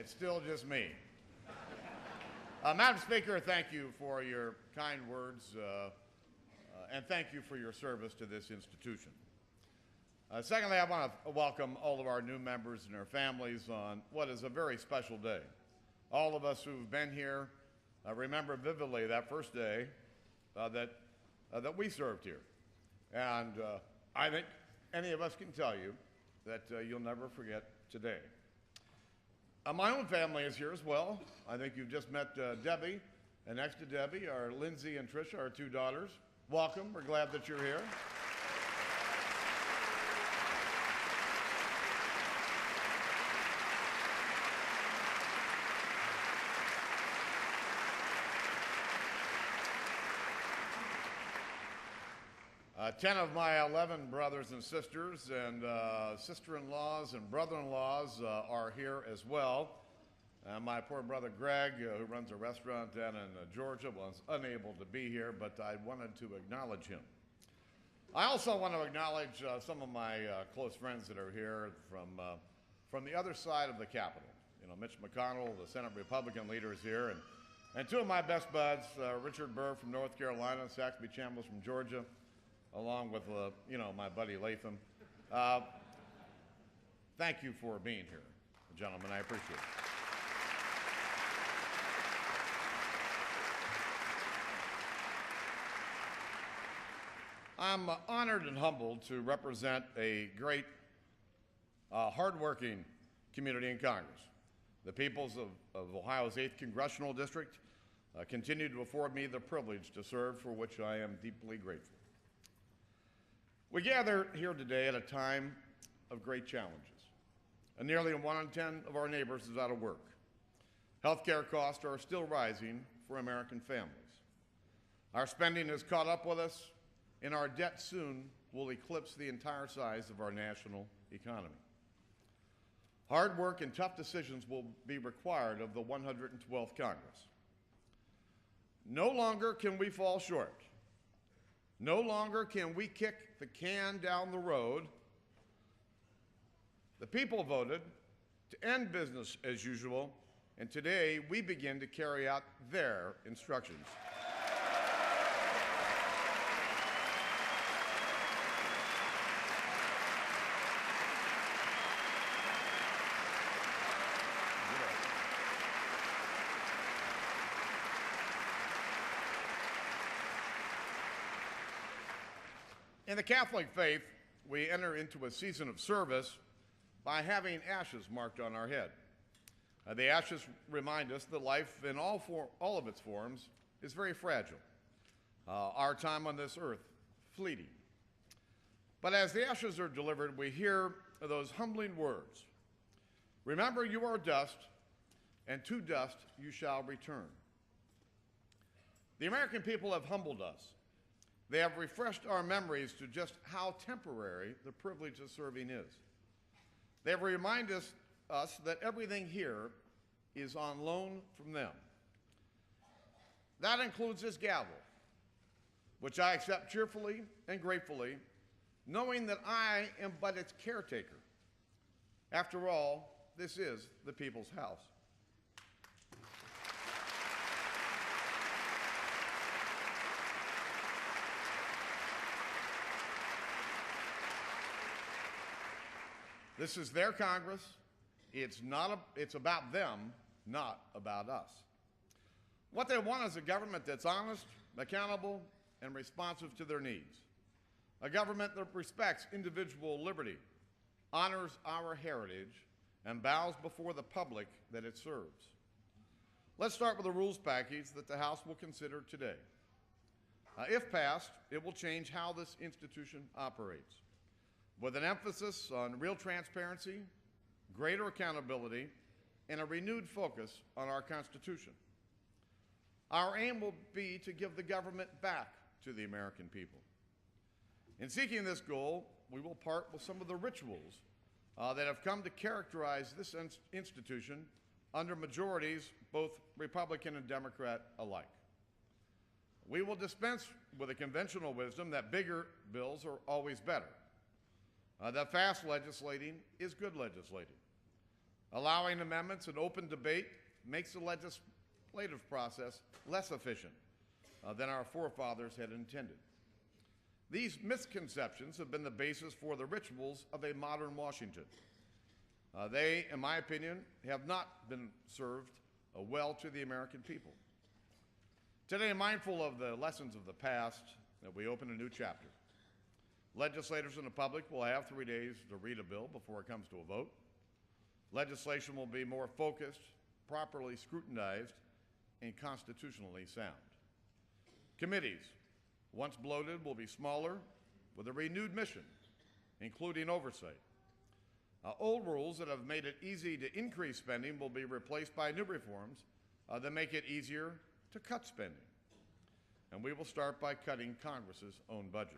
It's still just me. Madam Speaker, thank you for your kind words, and thank you for your service to this institution. Secondly, I want to welcome all of our new members and their families on what is a very special day. All of us who've been here remember vividly that first day that we served here. And I think any of us can tell you that you'll never forget today. My own family is here as well. I think you've just met Debbie, and next to Debbie are Lindsay and Tricia, our two daughters. Welcome. We're glad that you're here. 10 of my 11 brothers and sisters and sister-in-laws and brother-in-laws are here as well. My poor brother Greg, who runs a restaurant down in Georgia, was unable to be here, but I wanted to acknowledge him. I also want to acknowledge some of my close friends that are here from the other side of the Capitol. You know, Mitch McConnell, the Senate Republican leader, is here, and two of my best buds, Richard Burr from North Carolina, Saxby Chambliss from Georgia, along with, my buddy Latham. Thank you for being here, gentlemen. I appreciate it. I'm honored and humbled to represent a great, hardworking community in Congress. The peoples of Ohio's 8th Congressional District continue to afford me the privilege to serve, for which I am deeply grateful. We gather here today at a time of great challenges. Nearly 1 in 10 of our neighbors is out of work. Healthcare costs are still rising for American families. Our spending has caught up with us, and our debt soon will eclipse the entire size of our national economy. Hard work and tough decisions will be required of the 112th Congress. No longer can we fall short. No longer can we kick the can down the road. The people voted to end business as usual, and today we begin to carry out their instructions. In the Catholic faith, we enter into a season of service by having ashes marked on our head. The ashes remind us that life in all of its forms is very fragile. Our time on this earth, fleeting. But as the ashes are delivered, we hear those humbling words. Remember, you are dust, and to dust you shall return. The American people have humbled us. They have refreshed our memories to just how temporary the privilege of serving is. They have reminded us that everything here is on loan from them. That includes this gavel, which I accept cheerfully and gratefully, knowing that I am but its caretaker. After all, this is the people's house. This is their Congress. It's about them, not about us. What they want is a government that's honest, accountable, and responsive to their needs. A government that respects individual liberty, honors our heritage, and bows before the public that it serves. Let's start with the rules package that the House will consider today. If passed, it will change how this institution operates, with an emphasis on real transparency, greater accountability, and a renewed focus on our Constitution. Our aim will be to give the government back to the American people. In seeking this goal, we will part with some of the rituals that have come to characterize this institution under majorities, both Republican and Democrat alike. We will dispense with the conventional wisdom that bigger bills are always better. That fast legislating is good legislating. Allowing amendments and open debate makes the legislative process less efficient than our forefathers had intended. These misconceptions have been the basis for the rituals of a modern Washington. They, in my opinion, have not been served well to the American people. Today, mindful of the lessons of the past, that we open a new chapter. Legislators and the public will have 3 days to read a bill before it comes to a vote. Legislation will be more focused, properly scrutinized, and constitutionally sound. Committees, once bloated, will be smaller with a renewed mission, including oversight. Old rules that have made it easy to increase spending will be replaced by new reforms that make it easier to cut spending. And we will start by cutting Congress's own budget.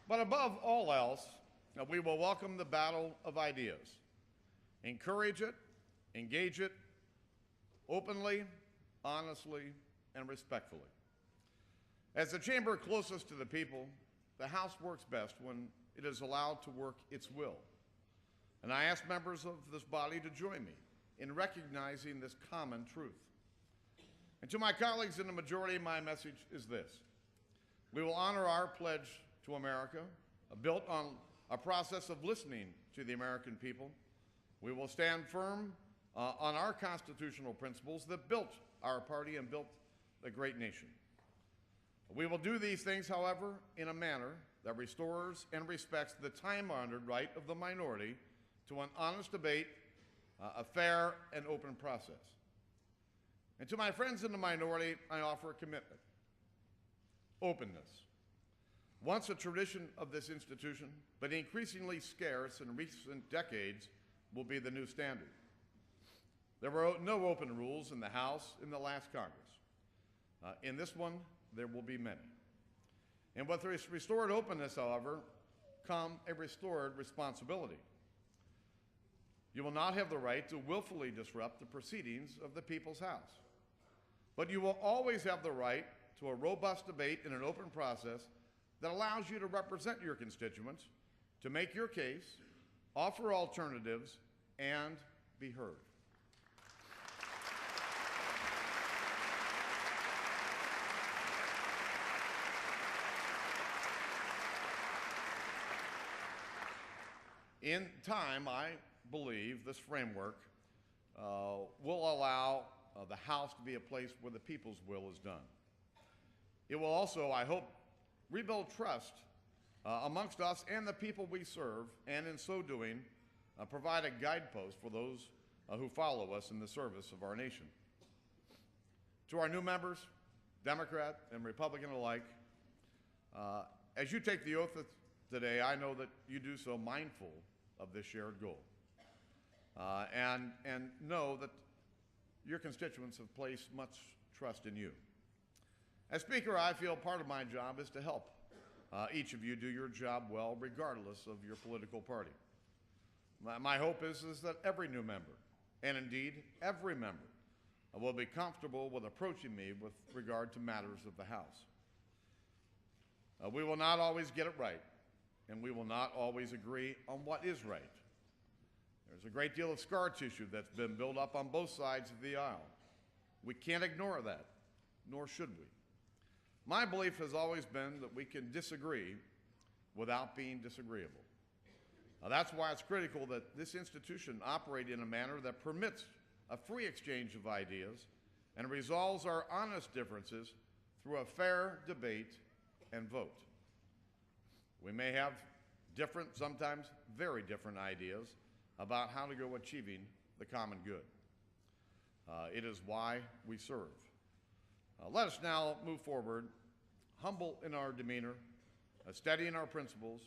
But above all else, we will welcome the battle of ideas, encourage it, engage it openly, honestly, and respectfully. As the chamber closest to the people, the House works best when it is allowed to work its will. And I ask members of this body to join me in recognizing this common truth. And to my colleagues in the majority, my message is this. We will honor our pledge to America, built on a process of listening to the American people. We will stand firm on our constitutional principles that built our party and built the great nation. We will do these things, however, in a manner that restores and respects the time-honored right of the minority to an honest debate, a fair and open process. And to my friends in the minority, I offer a commitment: openness. Once a tradition of this institution, but increasingly scarce in recent decades, will be the new standard. There were no open rules in the House in the last Congress. In this one, there will be many. And with restored openness, however, come a restored responsibility. You will not have the right to willfully disrupt the proceedings of the People's House. But you will always have the right to a robust debate in an open process that allows you to represent your constituents, to make your case, offer alternatives, and be heard. In time, I believe this framework will allow the House to be a place where the people's will is done. It will also, I hope, rebuild trust amongst us and the people we serve, and in so doing, provide a guidepost for those who follow us in the service of our nation. To our new members, Democrat and Republican alike, as you take the oath today, I know that you do so mindful of this shared goal, and know that your constituents have placed much trust in you. As Speaker, I feel part of my job is to help each of you do your job well, regardless of your political party. My hope is that every new member, and indeed every member, will be comfortable with approaching me with regard to matters of the House. We will not always get it right, and we will not always agree on what is right. There's a great deal of scar tissue that's been built up on both sides of the aisle. We can't ignore that, nor should we. My belief has always been that we can disagree without being disagreeable. That's why it's critical that this institution operate in a manner that permits a free exchange of ideas and resolves our honest differences through a fair debate and vote. We may have different, sometimes very different ideas about how to go achieving the common good. It is why we serve. Let us now move forward, humble in our demeanor, steady in our principles,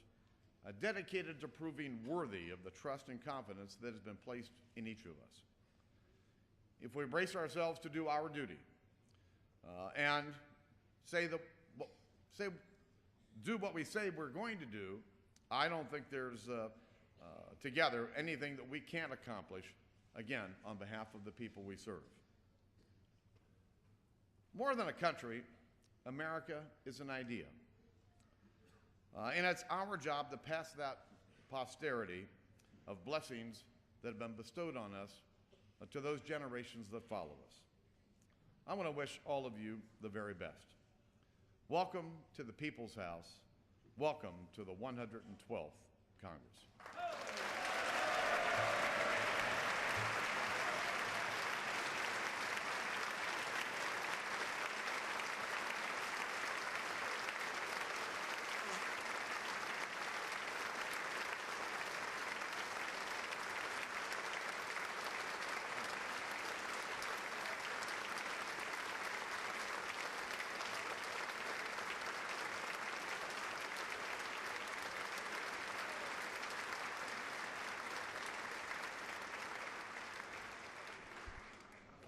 dedicated to proving worthy of the trust and confidence that has been placed in each of us. If we brace ourselves to do our duty and do what we say we're going to do, I don't think there's, together, anything that we can't accomplish, again, on behalf of the people we serve. More than a country, America is an idea. And it's our job to pass that posterity of blessings that have been bestowed on us to those generations that follow us. I want to wish all of you the very best. Welcome to the People's House. Welcome to the 112th Congress.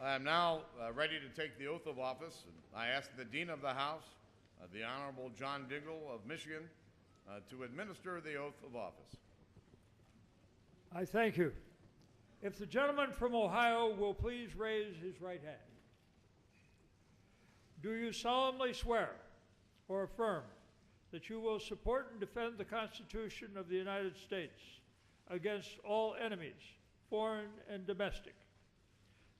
I am now ready to take the oath of office. I ask the Dean of the House, the Honorable John Dingell of Michigan, to administer the oath of office. I thank you. If the gentleman from Ohio will please raise his right hand. Do you solemnly swear or affirm that you will support and defend the Constitution of the United States against all enemies, foreign and domestic,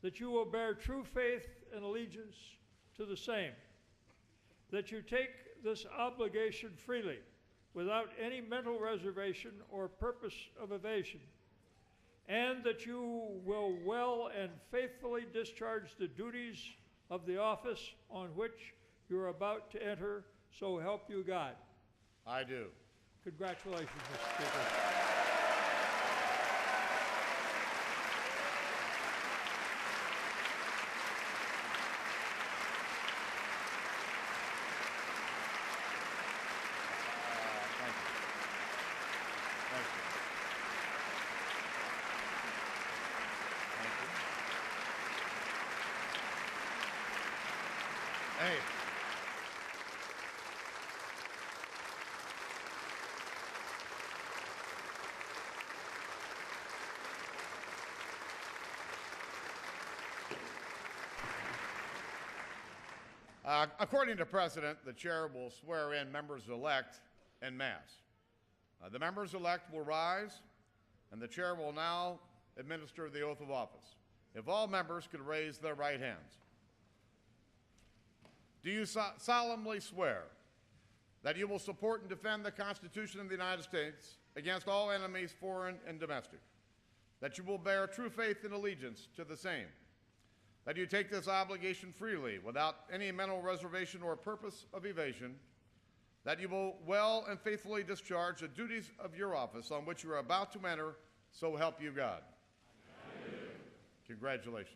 that you will bear true faith and allegiance to the same, that you take this obligation freely without any mental reservation or purpose of evasion, and that you will well and faithfully discharge the duties of the office on which you are about to enter, so help you God. I do. Congratulations, Mr. Speaker. Hey. According to precedent, the chair will swear in members-elect en masse. The members-elect will rise, and the chair will now administer the oath of office. If all members could raise their right hands. Do you solemnly swear that you will support and defend the Constitution of the United States against all enemies, foreign and domestic, that you will bear true faith and allegiance to the same, that you take this obligation freely without any mental reservation or purpose of evasion, that you will well and faithfully discharge the duties of your office on which you are about to enter, so help you God? Congratulations.